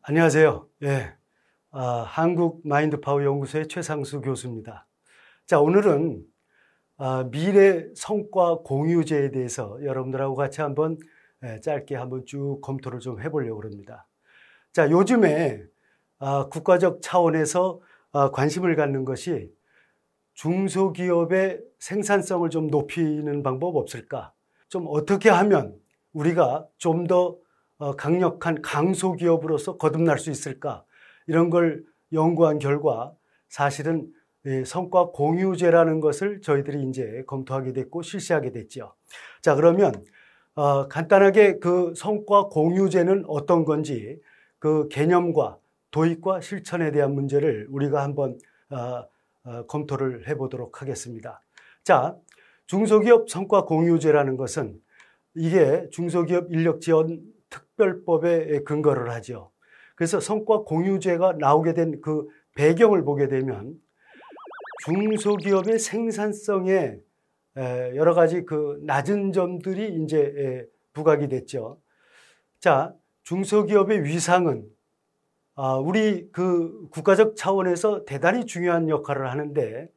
안녕하세요. 한국마인드파워 연구소의 최상수 교수입니다. 자, 오늘은 미래 성과 공유제에 대해서 여러분들하고 같이 한번 짧게 한번 쭉 검토를 좀 해보려고 합니다. 자, 요즘에 국가적 차원에서 관심을 갖는 것이 중소기업의 생산성을 좀 높이는 방법 없을까? 좀 어떻게 하면 우리가 좀 더 강력한 강소기업으로서 거듭날 수 있을까? 이런 걸 연구한 결과 사실은 성과 공유제라는 것을 저희들이 이제 검토하게 됐고 실시하게 됐죠. 자, 그러면 간단하게 그 성과 공유제는 어떤 건지 그 개념과 도입과 실천에 대한 문제를 우리가 한번 검토를 해보도록 하겠습니다. 자, 중소기업 성과 공유제라는 것은 이게 중소기업 인력지원 특별법에 근거를 하죠. 그래서 성과 공유제가 나오게 된 그 배경을 보게 되면 중소기업의 생산성에 여러 가지 그 낮은 점들이 이제 부각이 됐죠. 자, 중소기업의 위상은 우리 그 국가적 차원에서 대단히 중요한 역할을 하는데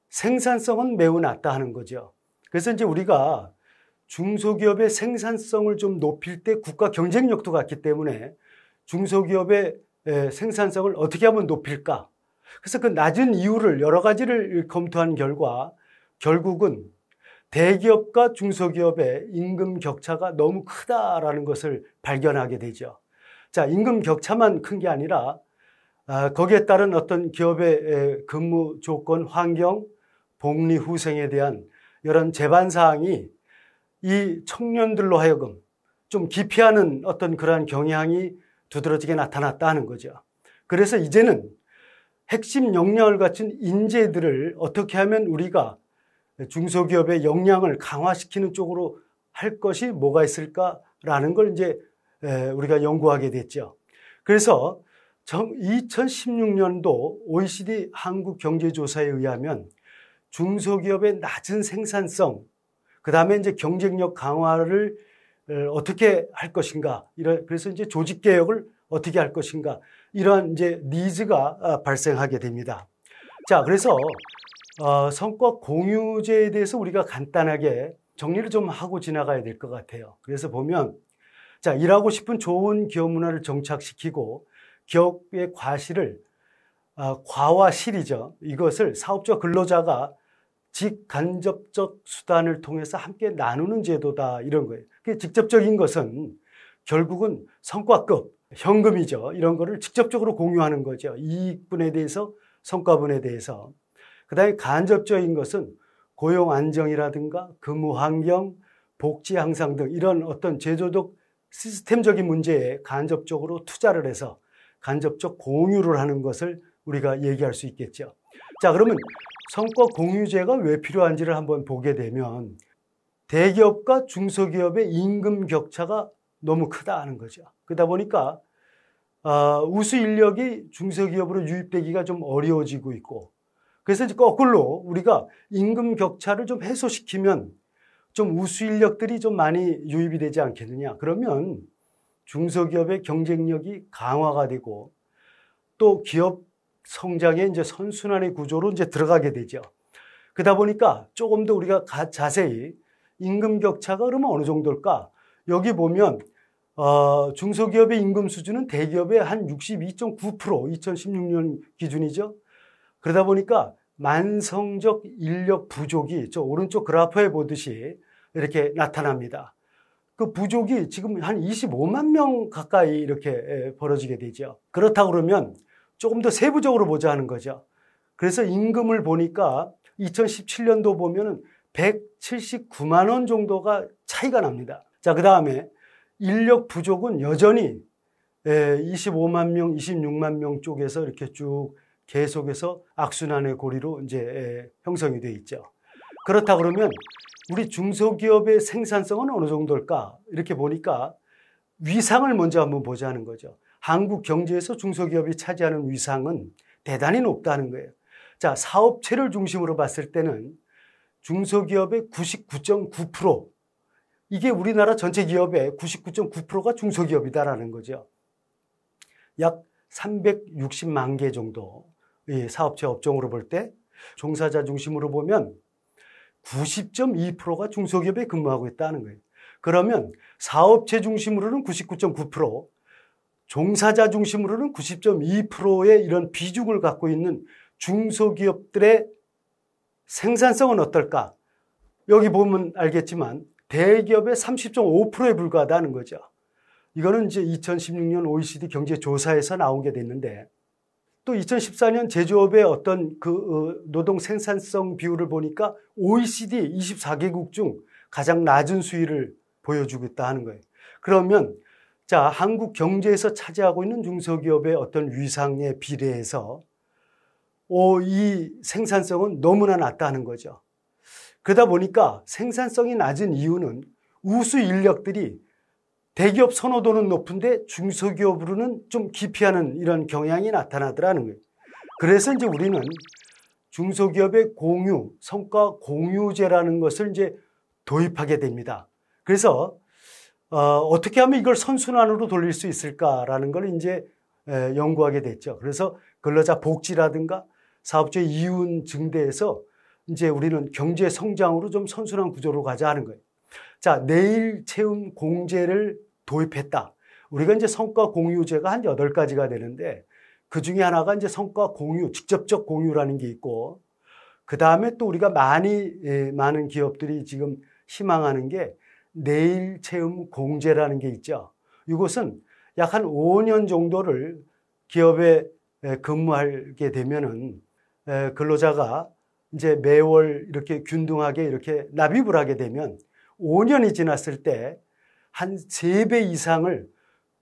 생산성은 매우 낮다 하는 거죠. 그래서 이제 우리가 중소기업의 생산성을 좀 높일 때 국가 경쟁력도 같기 때문에 중소기업의 생산성을 어떻게 하면 높일까? 그래서 그 낮은 이유를 여러 가지를 검토한 결과 결국은 대기업과 중소기업의 임금 격차가 너무 크다라는 것을 발견하게 되죠. 자, 임금 격차만 큰 게 아니라 거기에 따른 어떤 기업의 근무 조건, 환경, 복리 후생에 대한 이런 제반 사항이 이 청년들로 하여금 좀 기피하는 어떤 그러한 경향이 두드러지게 나타났다 하는 거죠. 그래서 이제는 핵심 역량을 갖춘 인재들을 어떻게 하면 우리가 중소기업의 역량을 강화시키는 쪽으로 할 것이 뭐가 있을까라는 걸 이제 우리가 연구하게 됐죠. 그래서 2016년도 OECD 한국경제조사에 의하면 중소기업의 낮은 생산성, 그 다음에 이제 경쟁력 강화를 어떻게 할 것인가, 그래서 이제 조직 개혁을 어떻게 할 것인가, 이러한 이제 니즈가 발생하게 됩니다. 자, 그래서 성과 공유제에 대해서 우리가 간단하게 정리를 좀 하고 지나가야 될 것 같아요. 그래서 보면, 자, 일하고 싶은 좋은 기업 문화를 정착시키고 기업의 과실을 과와 실이죠. 이것을 사업자 근로자가 직간접적 수단을 통해서 함께 나누는 제도다, 이런 거예요. 직접적인 것은 결국은 성과급, 현금이죠. 이런 거를 직접적으로 공유하는 거죠. 이익분에 대해서, 성과분에 대해서. 그 다음에 간접적인 것은 고용 안정이라든가 근무 환경, 복지 향상 등 이런 어떤 제도적 시스템적인 문제에 간접적으로 투자를 해서 간접적 공유를 하는 것을 우리가 얘기할 수 있겠죠. 자, 그러면 성과 공유제가 왜 필요한지를 한번 보게 되면 대기업과 중소기업의 임금 격차가 너무 크다 하는 거죠. 그러다 보니까 우수 인력이 중소기업으로 유입되기가 좀 어려워지고 있고, 그래서 이제 거꾸로 우리가 임금 격차를 좀 해소시키면 좀 우수 인력들이 좀 많이 유입이 되지 않겠느냐. 그러면 중소기업의 경쟁력이 강화가 되고 또 기업 성장의 이제 선순환의 구조로 이제 들어가게 되죠. 그러다 보니까 조금 더 우리가 자세히 임금 격차가 그러면 어느 정도일까? 여기 보면 중소기업의 임금 수준은 대기업의 한 62.9%, 2016년 기준이죠. 그러다 보니까 만성적 인력 부족이 저 오른쪽 그래프에 보듯이 이렇게 나타납니다. 그 부족이 지금 한 25만 명 가까이 이렇게 벌어지게 되죠. 그렇다고 그러면 조금 더 세부적으로 보자 하는 거죠. 그래서 임금을 보니까 2017년도 보면은 179만 원 정도가 차이가 납니다. 자, 그 다음에 인력 부족은 여전히 25만 명, 26만 명 쪽에서 이렇게 쭉 계속해서 악순환의 고리로 이제 형성이 되어 있죠. 그렇다 그러면 우리 중소기업의 생산성은 어느 정도일까? 이렇게 보니까 위상을 먼저 한번 보자는 거죠. 한국 경제에서 중소기업이 차지하는 위상은 대단히 높다는 거예요. 자, 사업체를 중심으로 봤을 때는 중소기업의 99.9%, 이게 우리나라 전체 기업의 99.9%가 중소기업이다라는 거죠. 약 360만 개 정도 이 사업체 업종으로 볼 때 종사자 중심으로 보면 90.2%가 중소기업에 근무하고 있다는 거예요. 그러면 사업체 중심으로는 99.9%, 종사자 중심으로는 90.2%의 이런 비중을 갖고 있는 중소기업들의 생산성은 어떨까? 여기 보면 알겠지만 대기업의 30.5%에 불과하다는 거죠. 이거는 이제 2016년 OECD 경제조사에서 나온 게 됐는데, 또 2014년 제조업의 어떤 노동 생산성 비율을 보니까 OECD 24개국 중 가장 낮은 수위를 보여주고 있다 하는 거예요. 그러면 자, 한국 경제에서 차지하고 있는 중소기업의 어떤 위상에 비례해서 이 생산성은 너무나 낮다는 거죠. 그러다 보니까 생산성이 낮은 이유는 우수 인력들이 대기업 선호도는 높은데 중소기업으로는 좀 기피하는 이런 경향이 나타나더라는 거예요. 그래서 이제 우리는 중소기업의 공유, 성과 공유제라는 것을 이제 도입하게 됩니다. 그래서 어떻게 하면 이걸 선순환으로 돌릴 수 있을까라는 걸 이제 연구하게 됐죠. 그래서 근로자 복지라든가 사업주의 이윤 증대해서 이제 우리는 경제 성장으로 좀 선순환 구조로 가자 하는 거예요. 자, 내일 체험 공제를 도입했다. 우리가 이제 성과 공유제가 한 8가지가 되는데 그 중에 하나가 이제 성과 공유, 직접적 공유라는 게 있고, 그 다음에 또 우리가 많은 기업들이 지금 희망하는 게 내일 체험 공제라는 게 있죠. 이것은 약 한 5년 정도를 기업에 근무하게 되면은 근로자가 이제 매월 이렇게 균등하게 이렇게 납입을 하게 되면 5년이 지났을 때 한 3배 이상을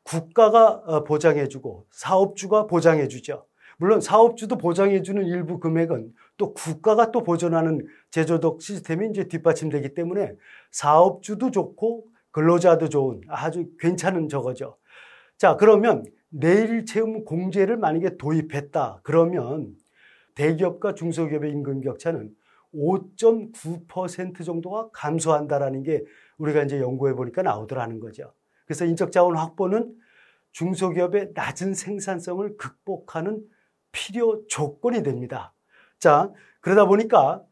국가가 보장해주고 사업주가 보장해주죠. 물론 사업주도 보장해주는 일부 금액은 또 국가가 또 보전하는 제도적 시스템이 이제 뒷받침되기 때문에 사업주도 좋고 근로자도 좋은 아주 괜찮은 저거죠. 자, 그러면 내일 채움 공제를 만약에 도입했다. 그러면 대기업과 중소기업의 임금 격차는 5.9% 정도가 감소한다라는 게 우리가 이제 연구해 보니까 나오더라는 거죠. 그래서 인적 자원 확보는 중소기업의 낮은 생산성을 극복하는 필요 조건이 됩니다. 자, 그러다 보니까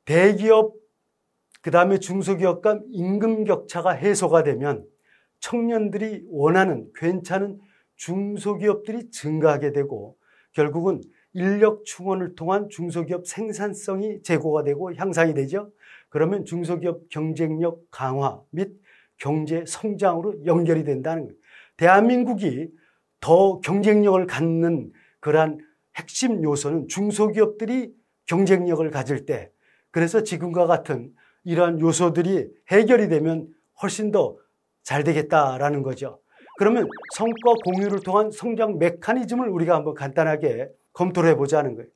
대기업, 그 다음에 중소기업 간 임금 격차가 해소가 되면 청년들이 원하는 괜찮은 중소기업들이 증가하게 되고 결국은 인력 충원을 통한 중소기업 생산성이 제고가 되고 향상이 되죠. 그러면 중소기업 경쟁력 강화 및 경제 성장으로 연결이 된다는 거예요. 대한민국이 더 경쟁력을 갖는 그러한 핵심 요소는 중소기업들이 경쟁력을 가질 때, 그래서 지금과 같은 이러한 요소들이 해결이 되면 훨씬 더 잘 되겠다라는 거죠. 그러면 성과 공유를 통한 성장 메커니즘을 우리가 한번 간단하게 검토를 해보자는 거예요.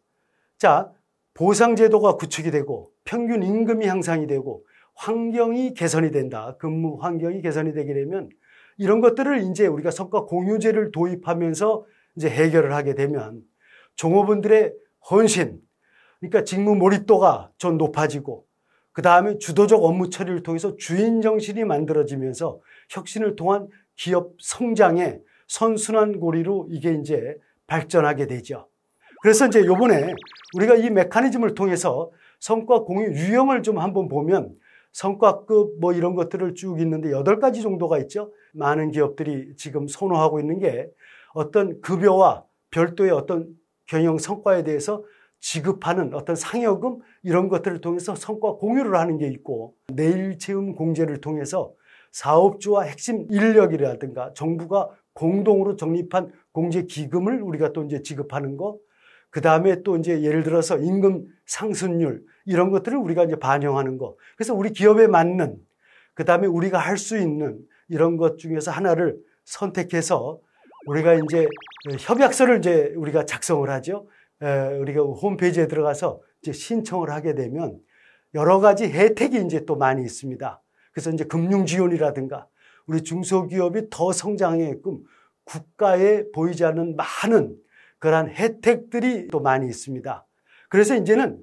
자, 보상제도가 구축이 되고 평균 임금이 향상이 되고 환경이 개선이 된다. 근무 환경이 개선이 되게 되면 이런 것들을 이제 우리가 성과 공유제를 도입하면서 이제 해결을 하게 되면 종업원들의 헌신, 그러니까 직무 몰입도가 좀 높아지고 그 다음에 주도적 업무 처리를 통해서 주인 정신이 만들어지면서 혁신을 통한 기업 성장의 선순환 고리로 이게 이제 발전하게 되죠. 그래서 이제 요번에 우리가 이 메커니즘을 통해서 성과 공유 유형을 좀 한번 보면 성과급 뭐 이런 것들을 쭉 있는데 8가지 정도가 있죠. 많은 기업들이 지금 선호하고 있는 게 어떤 급여와 별도의 어떤 경영 성과에 대해서 지급하는 어떤 상여금 이런 것들을 통해서 성과 공유를 하는 게 있고, 내일 채움 공제를 통해서 사업주와 핵심 인력이라든가 정부가 공동으로 적립한 공제 기금을 우리가 또 이제 지급하는 거, 그 다음에 또 이제 예를 들어서 임금 상승률 이런 것들을 우리가 이제 반영하는 거. 그래서 우리 기업에 맞는, 그 다음에 우리가 할 수 있는 이런 것 중에서 하나를 선택해서 우리가 이제 협약서를 이제 우리가 작성을 하죠. 우리가 홈페이지에 들어가서 이제 신청을 하게 되면 여러 가지 혜택이 이제 또 많이 있습니다. 그래서 이제 금융 지원이라든가 우리 중소기업이 더 성장하게끔 국가에 보이지 않는 많은 그러한 혜택들이 또 많이 있습니다. 그래서 이제는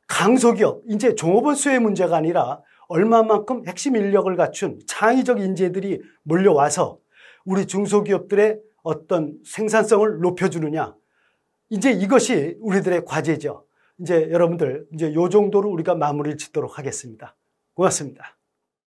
강소기업, 이제 종업원 수의 문제가 아니라 얼마만큼 핵심 인력을 갖춘 창의적 인재들이 몰려와서 우리 중소기업들의 어떤 생산성을 높여주느냐. 이제 이것이 우리들의 과제죠. 이제 여러분들 이제 요 정도로 우리가 마무리를 짓도록 하겠습니다. 고맙습니다.